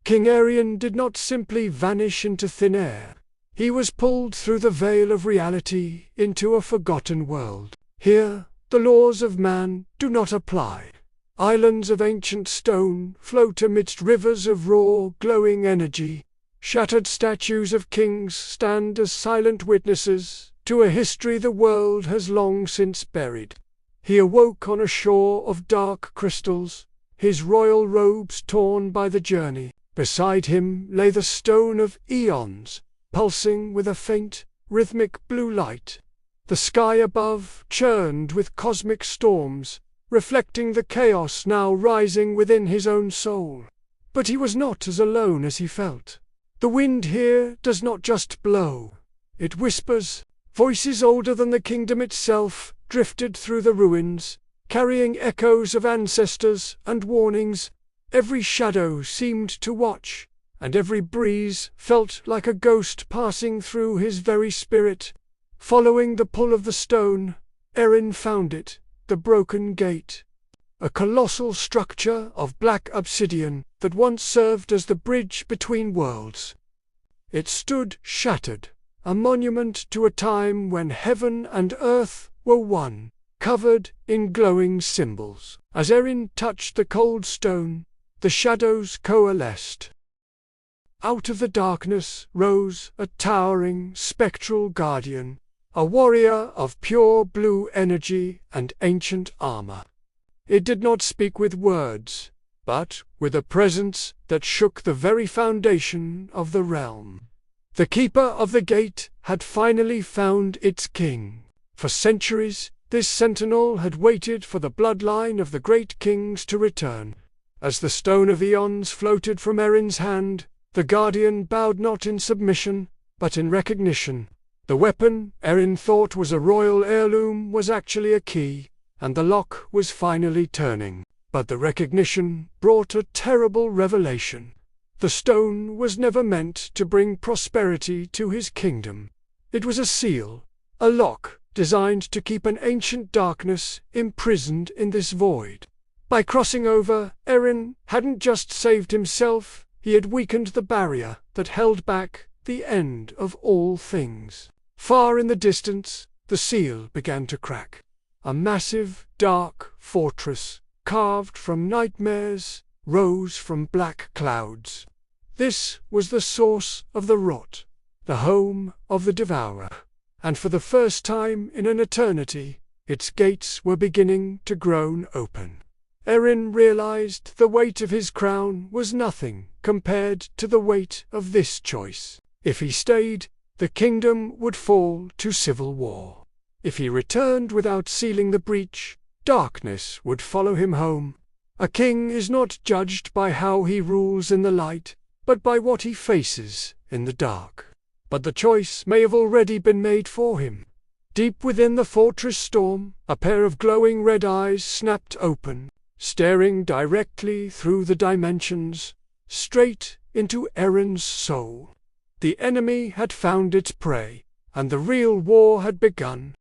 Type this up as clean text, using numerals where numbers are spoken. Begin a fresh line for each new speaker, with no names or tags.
King Arin did not simply vanish into thin air. He was pulled through the veil of reality into a forgotten world. Here, the laws of man do not apply. Islands of ancient stone float amidst rivers of raw, glowing energy. Shattered statues of kings stand as silent witnesses to a history the world has long since buried. He awoke on a shore of dark crystals, his royal robes torn by the journey. Beside him lay the Stone of Eons, pulsing with a faint, rhythmic blue light. The sky above churned with cosmic storms, reflecting the chaos now rising within his own soul. But he was not as alone as he felt. The wind here does not just blow. It whispers. Voices older than the kingdom itself drifted through the ruins, carrying echoes of ancestors and warnings. Every shadow seemed to watch, and every breeze felt like a ghost passing through his very spirit. Following the pull of the stone, Arin found it, the broken gate. A colossal structure of black obsidian that once served as the bridge between worlds. It stood shattered, a monument to a time when heaven and earth were one, covered in glowing symbols. As Arin touched the cold stone, the shadows coalesced. Out of the darkness rose a towering, spectral guardian, a warrior of pure blue energy and ancient armor. It did not speak with words, but with a presence that shook the very foundation of the realm. The keeper of the gate had finally found its king. For centuries, this sentinel had waited for the bloodline of the great kings to return. As the Stone of Eons floated from Arin's hand, the guardian bowed not in submission, but in recognition. The weapon Arin thought was a royal heirloom was actually a key, and the lock was finally turning. But the recognition brought a terrible revelation. The stone was never meant to bring prosperity to his kingdom. It was a seal, a lock, designed to keep an ancient darkness imprisoned in this void. By crossing over, Arin hadn't just saved himself, he had weakened the barrier that held back the end of all things. Far in the distance, the seal began to crack. A massive, dark fortress, carved from nightmares, rose from black clouds. This was the source of the rot, the home of the devourer. And for the first time in an eternity, its gates were beginning to groan open. Arin realized the weight of his crown was nothing compared to the weight of this choice. If he stayed, the kingdom would fall to civil war. If he returned without sealing the breach, darkness would follow him home. A king is not judged by how he rules in the light, but by what he faces in the dark. But the choice may have already been made for him. Deep within the fortress storm, a pair of glowing red eyes snapped open, staring directly through the dimensions, straight into Arin's soul. The enemy had found its prey, and the real war had begun.